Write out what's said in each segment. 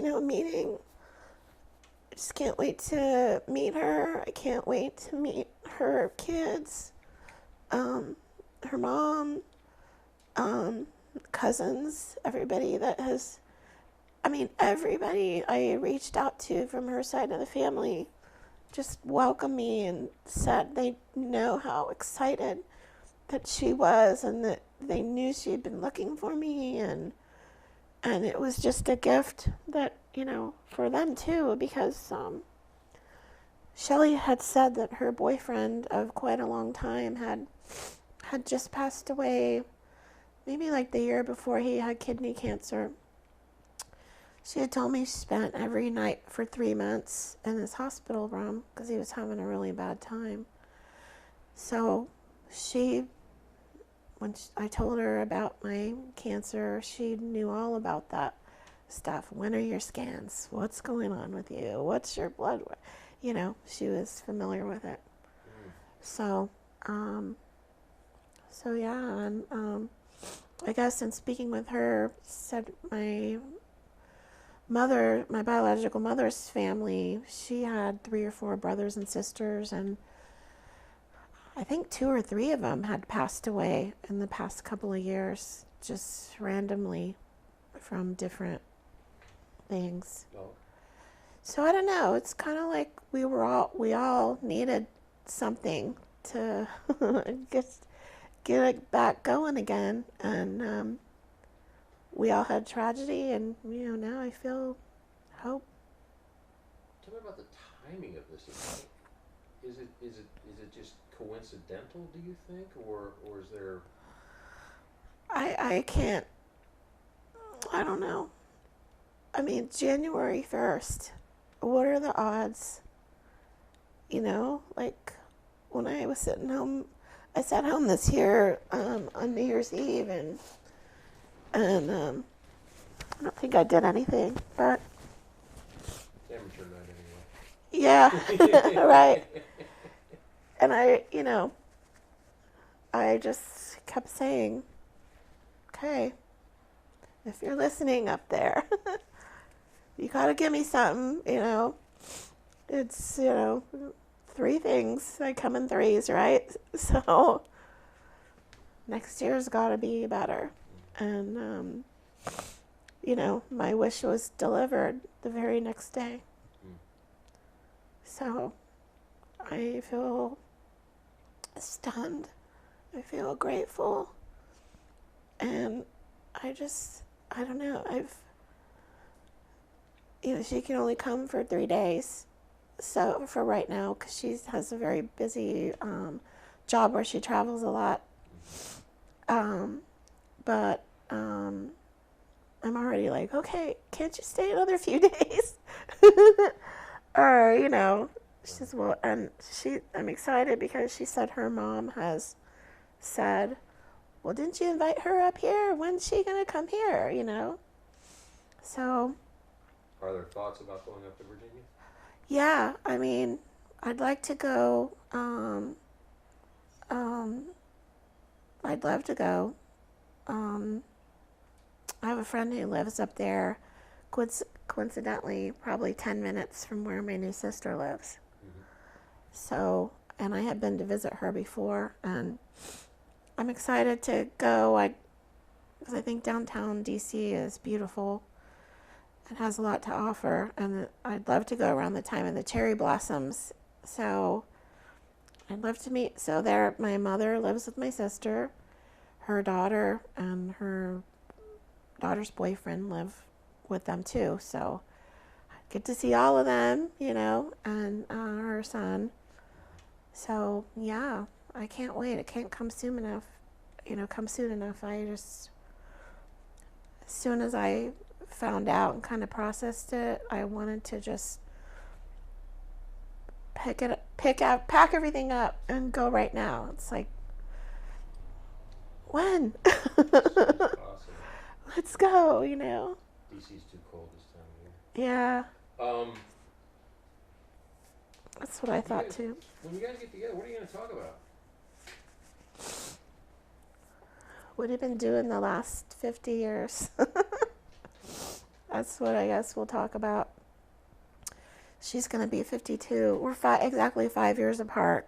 meeting. I just can't wait to meet her. I can't wait to meet her kids, um, her mom, cousins, everybody that has, everybody I reached out to from her side of the family just welcomed me and said they know how excited that she was and that they knew she had been looking for me, and it was just a gift that, for them too, because Shelley had said that her boyfriend of quite a long time had just passed away, maybe like the year before he had kidney cancer. She had told me she spent every night for 3 months in his hospital room because he was having a really bad time. So when I told her about my cancer, she knew all about that stuff. When are your scans? What's going on with you? What's your blood work? She was familiar with it. So, yeah, and I guess in speaking with her, said my biological mother's family, she had 3 or 4 brothers and sisters, and I think 2 or 3 of them had passed away in the past couple of years, just randomly from different things. Oh. So I don't know. It's kind of like we all needed something to get it back going again, and we all had tragedy, and now I feel hope. Tell me about the timing of this event. Is it just coincidental, do you think, or is there? I can't. I don't know. January 1st. What are the odds? Like when I was sitting home, I sat home this year on New Year's Eve, and I don't think I did anything, but Amateur night anyway. yeah, right. And I just kept saying, okay, if you're listening up there, you gotta give me something, It's, 3 things. I come in 3s, right? So next year's gotta be better. And, my wish was delivered the very next day. So I feel stunned. I feel grateful. And I don't know. She can only come for 3 days. So for right now, because she has a very busy job where she travels a lot. But I'm already like, okay, can't you stay another few days? Or, she says, well, and I'm excited because she said her mom has said, well, didn't you invite her up here? When's she going to come here, So. Are there thoughts about going up to Virginia? Yeah, I'd like to go. I'd love to go. I have a friend who lives up there, coincidentally, probably 10 minutes from where my new sister lives. Mm-hmm. So, and I had been to visit her before, and I'm excited to go. Because I think downtown DC is beautiful. It has a lot to offer, and I'd love to go around the time of the cherry blossoms. So I'd love to meet. So there, my mother lives with my sister. Her daughter and her daughter's boyfriend live with them too. So I get to see all of them, and her son. So yeah, I can't wait. It can't come soon enough. As soon as I found out and kind of processed it, I wanted to just pack everything up and go right now. It's like, when? Let's go, DC's too cold this time of year. Yeah. That's what I thought too. When you guys get together, what are you going to talk about? What have you been doing the last 50 years? that's what I guess we'll talk about. She's going to be 52. We're exactly 5 years apart,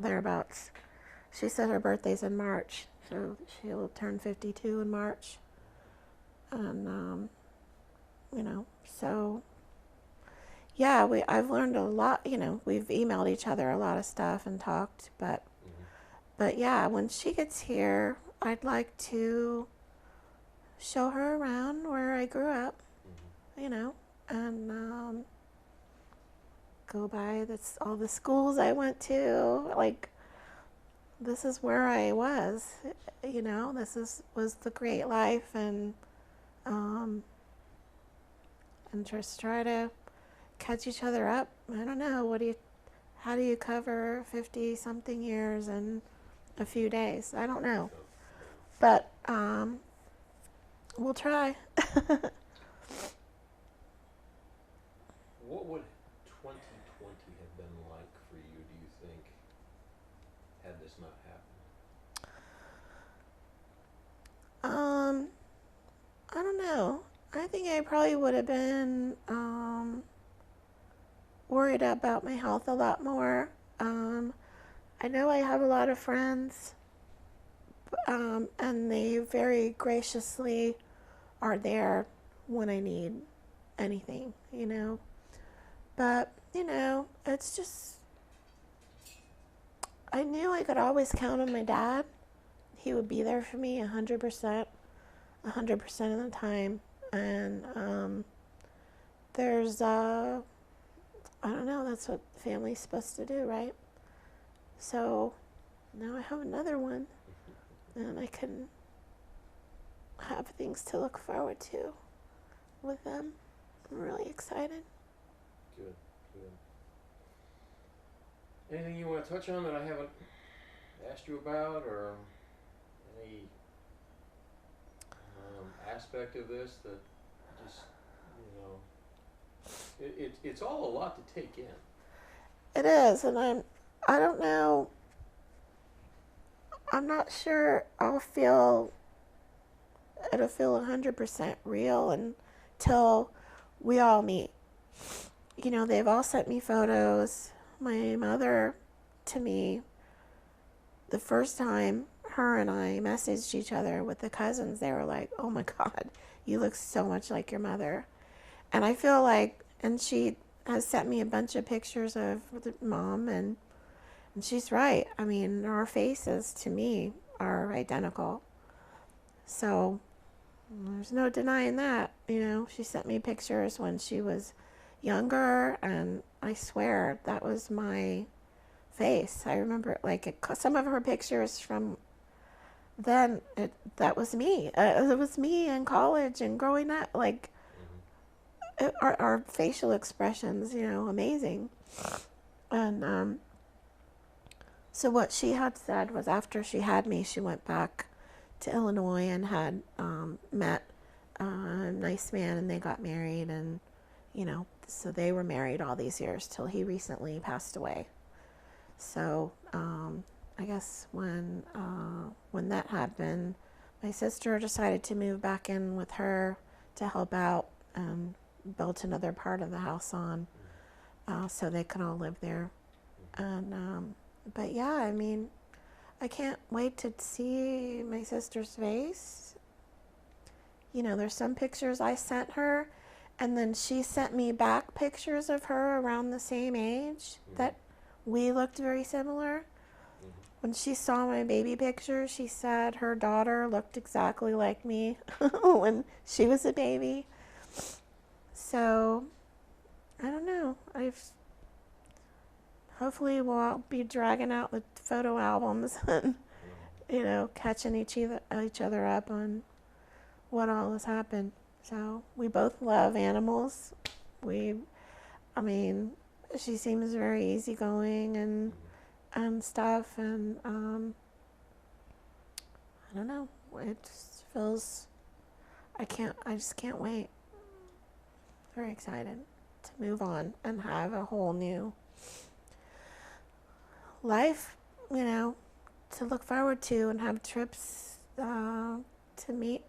thereabouts. She said her birthday's in March, so she'll turn 52 in March. And, so yeah, I've learned a lot. We've emailed each other a lot of stuff and talked, but yeah, when she gets here, I'd like to show her around where I grew up, and go by all the schools I went to. Like, this is where I was, was the great life, and just try to catch each other up. I don't know, how do you cover 50 something years in a few days? I don't know, but we'll try. What would 2020 have been like for you, do you think, had this not happened? I don't know. I think I probably would have been worried about my health a lot more. I know I have a lot of friends, and they very graciously are there when I need anything, But, it's just, I knew I could always count on my dad. He would be there for me 100%, 100% of the time. And there's, I don't know, that's what family's supposed to do, right? So now I have another one, and I can have things to look forward to with them. I'm really excited. Good. Anything you want to touch on that I haven't asked you about, or any aspect of this that just, it's all a lot to take in. It is, and I don't know, I'm not sure it'll feel 100% real until we all meet. They've all sent me photos. My mother, to me, the first time her and I messaged each other with the cousins, they were like, oh my God, you look so much like your mother. And I feel like, and she has sent me a bunch of pictures of the mom, and she's right. I mean, our faces, to me, are identical. So there's no denying that. She sent me pictures when she was younger, and I swear that was my face. I remember, some of her pictures from then, that was me. It was me in college and growing up. Our facial expressions, amazing. And so what she had said was, after she had me, she went back to Illinois and had met a nice man, and they got married, and so they were married all these years till he recently passed away. So I guess when that happened, my sister decided to move back in with her to help out and built another part of the house on, so they could all live there. And but yeah, I mean, I can't wait to see my sister's face. There's some pictures I sent her, and then she sent me back pictures of her around the same age that we looked very similar. When she saw my baby picture, she said her daughter looked exactly like me when she was a baby. So, I don't know. Hopefully we'll be dragging out the photo albums and, catching each other up on what all has happened. So, we both love animals. She seems very easygoing and stuff, and I don't know. It just feels, I just can't wait. Very excited to move on and have a whole new life, to look forward to, and have trips to meet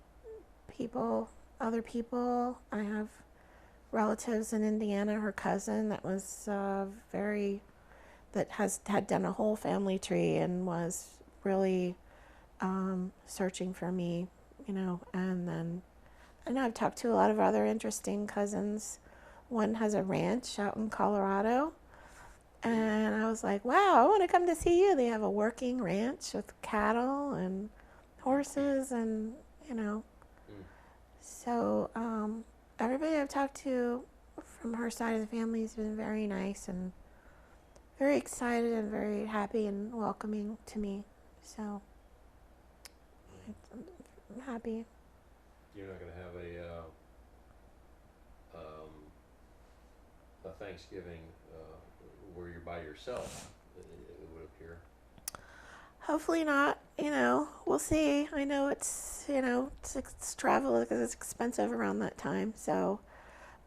people other people. I have relatives in Indiana. Her cousin that was that has had done a whole family tree and was really searching for me, and then I know I've talked to a lot of other interesting cousins. One has a ranch out in Colorado. And I was like, wow, I want to come to see you. They have a working ranch with cattle and horses and, you know. Mm. So everybody I've talked to from her side of the family has been very nice and very excited and very happy and welcoming to me. So I'm happy. You're not going to have a Thanksgiving where you're by yourself, it would appear. Hopefully not. We'll see. I know it's travel because it's expensive around that time. So,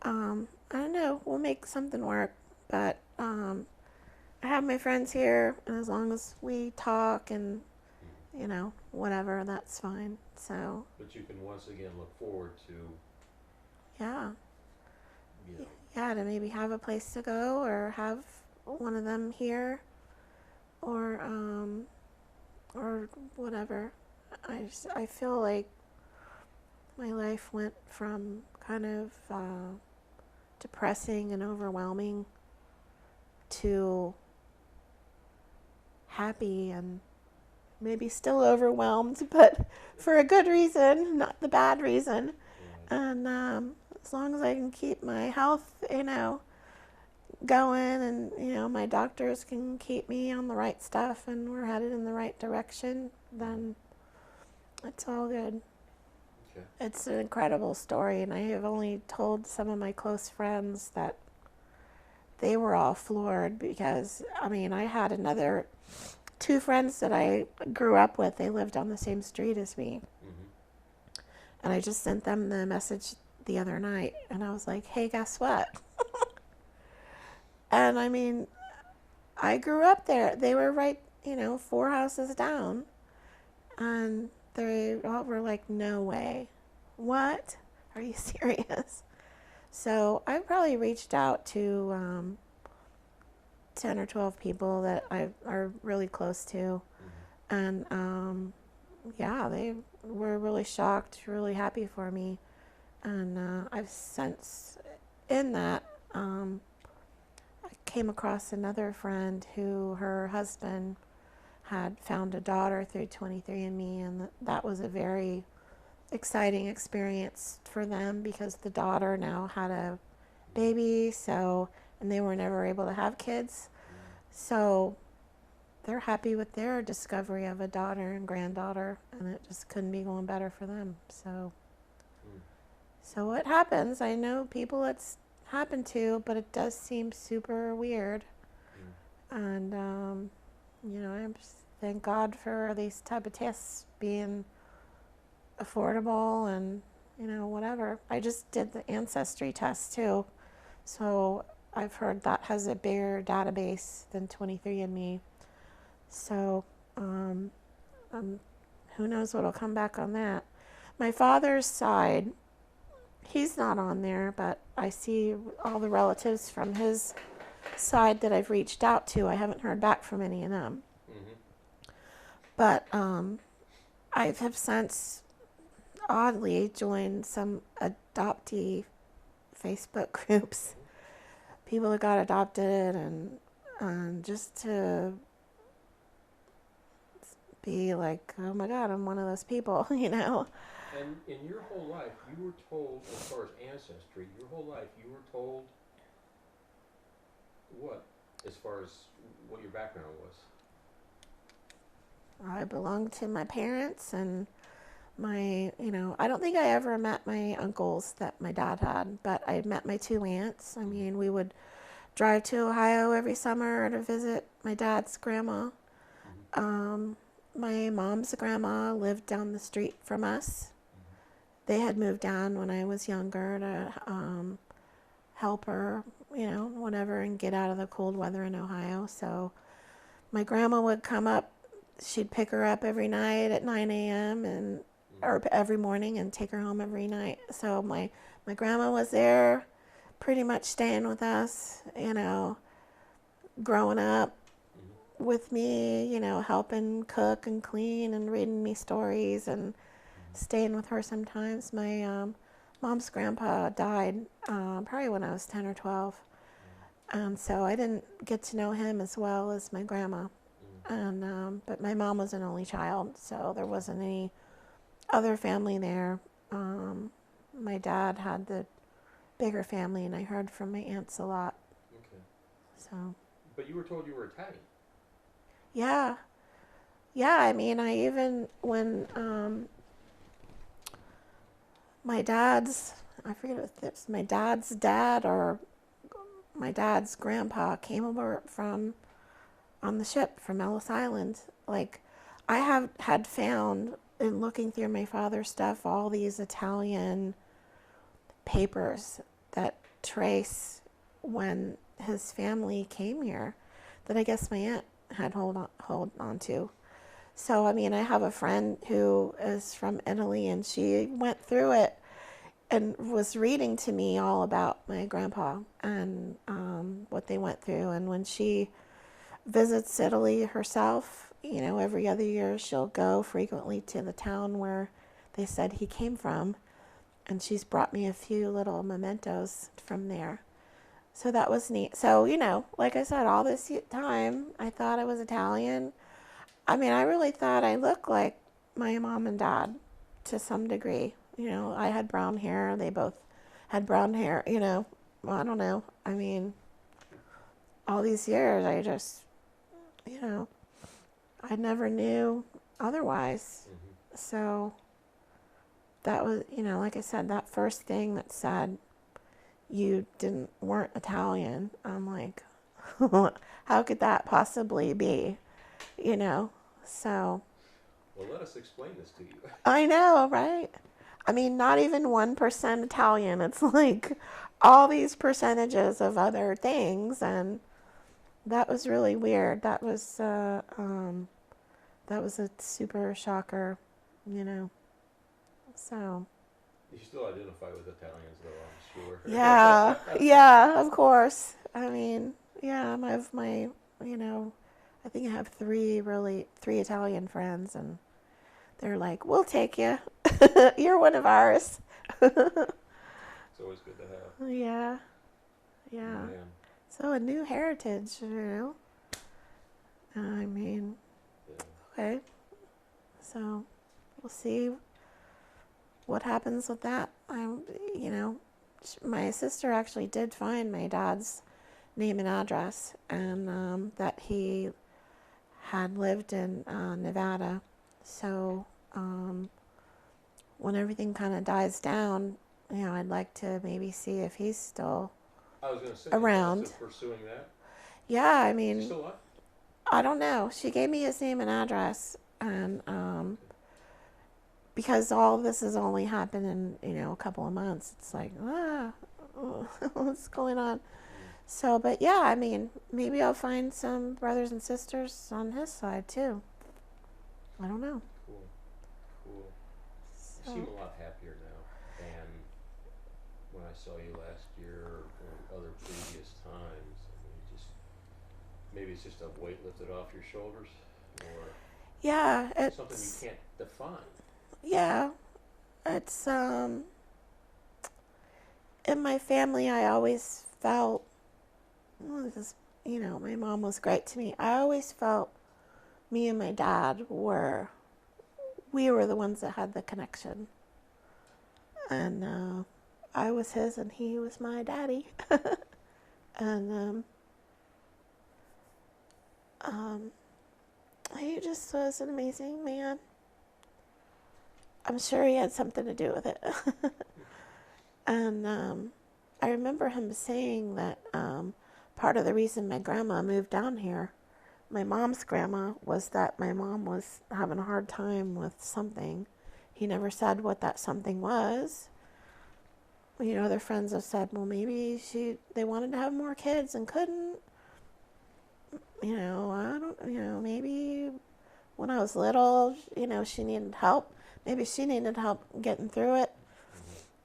I don't know. We'll make something work. But I have my friends here, and as long as we talk and whatever, that's fine. So. But you can once again look forward to. Yeah. You know. Yeah, to maybe have a place to go or have one of them here, or whatever. I feel like my life went from kind of depressing and overwhelming to happy and maybe still overwhelmed, but for a good reason, not the bad reason. Right. And as long as I can keep my health, going, and my doctors can keep me on the right stuff and we're headed in the right direction, then it's all good. Okay. It's an incredible story, and I have only told some of my close friends that they were all floored because, I had another two friends that I grew up with. They lived on the same street as me. Mm-hmm. And I just sent them the message the other night, and I was like, hey, guess what? And I grew up there. They were right, 4 houses down. And they all were like, no way. What? Are you serious? So I probably reached out to 10 or 12 people that I are really close to. Mm-hmm. And yeah, they were really shocked, really happy for me. And I've since, in that, I came across another friend who her husband had found a daughter through 23andMe, and that was a very exciting experience for them because the daughter now had a baby, and they were never able to have kids. So they're happy with their discovery of a daughter and granddaughter, and it just couldn't be going better for them. So it happens. I know people it's happened to, but it does seem super weird. And I just thank God for these type of tests being affordable and whatever. I just did the ancestry test too, so I've heard that has a bigger database than 23andMe. So who knows what'll come back on that. My father's side, he's not on there, but I see all the relatives from his side that I've reached out to. I haven't heard back from any of them. Mm-hmm. But I have since oddly joined some adoptee Facebook groups. People that got adopted, and just to be like, oh my God, I'm one of those people, And in your whole life, you were told, as far as ancestry, your whole life, you were told what, as far as what your background was? I belong to my parents and my, I don't think I ever met my uncles that my dad had, but I met my two aunts. We would drive to Ohio every summer to visit my dad's grandma. Mm-hmm. My mom's grandma lived down the street from us. They had moved down when I was younger to help her, whatever, and get out of the cold weather in Ohio. So my grandma would come up. She'd pick her up every night at 9 a.m. and or every morning and take her home every night. So my grandma was there pretty much staying with us, growing up Mm-hmm. with me, helping cook and clean and reading me stories and Mm-hmm. staying with her sometimes. My mom's grandpa died probably when I was 10 or 12. And so I didn't get to know him as well as my grandma. Mm-hmm. And but my mom was an only child, so there wasn't any other family there. My dad had the bigger family, and I heard from my aunts a lot. Okay. So But you were told you were Italian. yeah, yeah. I mean, I even when my dad's, I forget if it's my dad's dad or my dad's grandpa came over from on the ship from Ellis Island. Like, I had found in looking through my father's stuff all these Italian papers that trace when his family came here that I guess my aunt had hold on to. So I mean, I have a friend who is from Italy, and she went through it and was reading to me all about my grandpa and what they went through. And when she visits Italy herself, every other year she'll go frequently to the town where they said he came from, and she's brought me a few little mementos from there. So that was neat. So, like I said, all this time I thought I was Italian. I mean, I really thought I looked like my mom and dad to some degree. I had brown hair. They both had brown hair, Well, I don't know. I mean, all these years, you know, I never knew otherwise. Mm-hmm. So that was, like I said, that first thing that said you weren't Italian. I'm like, how could that possibly be? So Well, let us explain this to you. I know, right? I mean, not even 1% Italian. It's like all these percentages of other things, and that was really weird. That was a super shocker, you know. So You still identify with Italians, though, I'm sure. yeah, yeah, of course. I mean, yeah, I have my, you know, I think I have three Italian friends, and they're like, "We'll take you. You're one of ours." It's always good to have. Yeah, yeah. Man. So a new heritage, I mean, Yeah. okay. So we'll see what happens with that. You know, my sister actually did find my dad's name and address, and that he had lived in Nevada. So when everything kind of dies down, I'd like to maybe see if he's still I was going to say, around. still pursuing that. Yeah, I Is he mean, still alive? I don't know. She gave me his name and address, and because all of this has only happened in a couple of months, it's like what's going on? So, but yeah, I mean, maybe I'll find some brothers and sisters on his side too. I don't know. Cool. Cool. You So, seem a lot happier now than when I saw you last year or other previous times. I mean, maybe it's just a weight lifted off your shoulders, or yeah, something you can't define. yeah, it's in my family. I always felt, well, this is, my mom was great to me. I always felt me and my dad we were the ones that had the connection, and I was his and he was my daddy. And he just was an amazing man. I'm sure he had something to do with it. And I remember him saying that part of the reason my grandma moved down here, my mom's grandma, was that my mom was having a hard time with something. He never said what that something was. Their friends have said, well, maybe they wanted to have more kids and couldn't. I don't, maybe when I was little, she needed help. maybe she needed help getting through it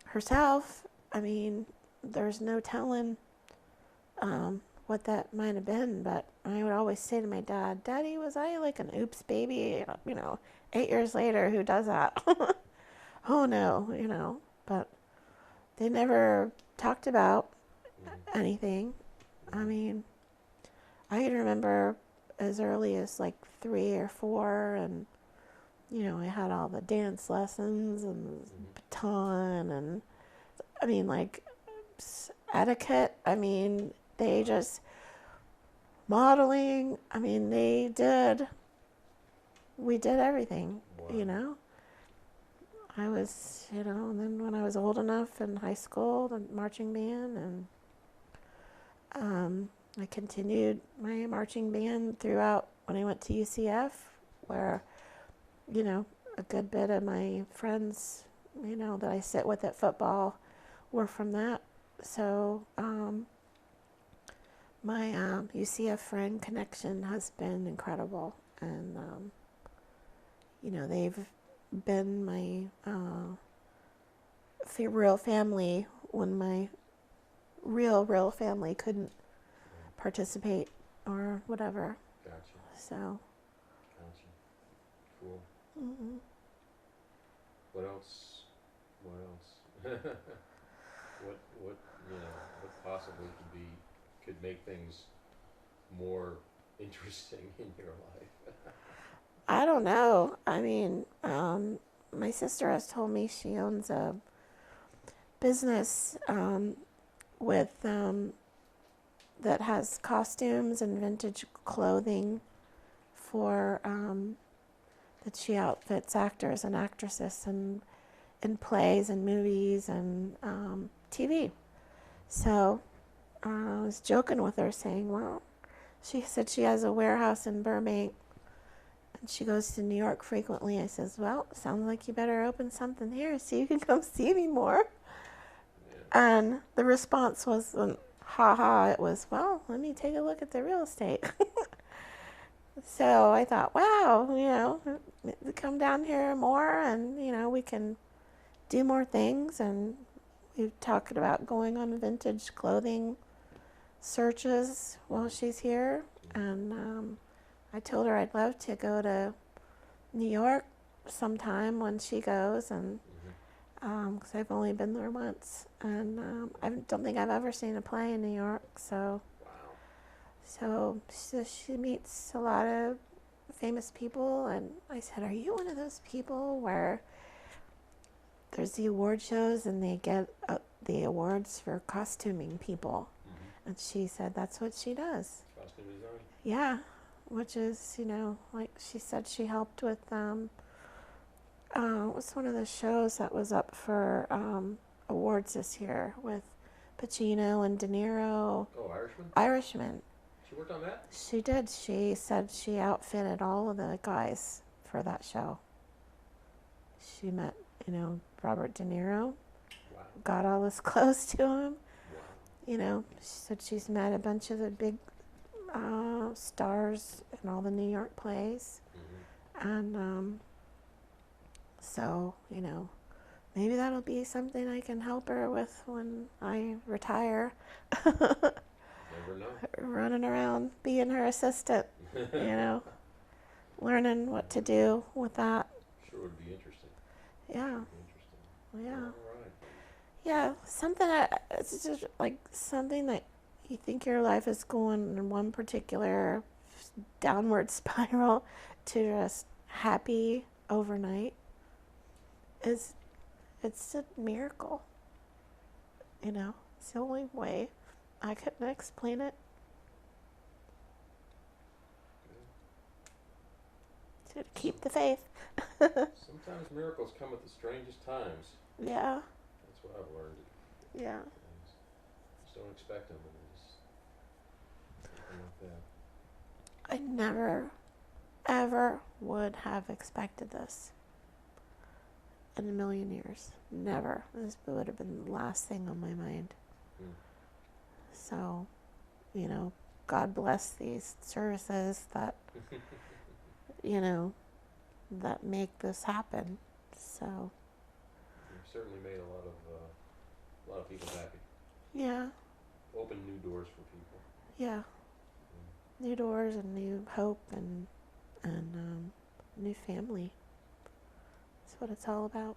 herself. I mean, there's no telling what that might have been, but I would always say to my dad, Daddy, was I like an oops baby? 8 years later, who does that? Oh no, but they never talked about anything. I mean, I can remember as early as like 3 or 4, and I had all the dance lessons and baton, and I mean, like etiquette. I mean, they just modeling. I mean, we did everything, Wow. I was, and then when I was old enough in high school, the marching band, and I continued my marching band throughout when I went to UCF, where, a good bit of my friends, that I sit with at football were from that. So my UCF friend connection has been incredible. And, they've been my real family when my real family couldn't participate or whatever. Gotcha. So. Gotcha. Cool. Mm-hmm. What else? What else? What possibly could make things more interesting in your life? I don't know. I mean, my sister has told me she owns a business with that has costumes and vintage clothing for that she outfits actors and actresses and in plays and movies and TV. So I was joking with her, saying, "Well," she said she has a warehouse in Burbank and she goes to New York frequently. I says, "Well, sounds like you better open something here so you can come see me more." Yeah. And the response wasn't ha. It was, "Well, let me take a look at the real estate." So I thought, wow, come down here more, and we can do more things. And we talked about going on vintage clothing searches while she's here. And I told her I'd love to go to New York sometime when she goes, and because I've only been there once, and I don't think I've ever seen a play in New York. So, Wow. so she meets a lot of famous people, and I said, "Are you one of those people where there's the award shows and they get the awards for costuming people?" And she said that's what she does. Costume design. Yeah, which is, like she said, she helped with what's one of the shows that was up for awards this year with Pacino and De Niro? Oh, Irishman. Irishman. She worked on that. She did. She said she outfitted all of the guys for that show. She met, Robert De Niro. Wow. Got all his clothes to him. Wow. She said she's met a bunch of the big stars in all the New York plays. And so, maybe that'll be something I can help her with when I retire. Never know. Running around being her assistant, learning what to do with that. Sure would be interesting. Yeah. Interesting. Yeah. All right. Yeah, it's just like something that you think your life is going in one particular downward spiral to just happy overnight. It's a miracle. It's the only way I couldn't explain it. To keep the faith. Sometimes miracles come at the strangest times. Yeah. That's what I've learned. Yeah. Just don't expect them, and they just something like that. I never, ever would have expected this in a million years. Never. This would have been the last thing on my mind. So, God bless these services that, that make this happen. So, You've certainly made a lot of people happy. yeah, Open new doors for people. yeah. Mm. New doors and new hope and new family. That's what it's all about.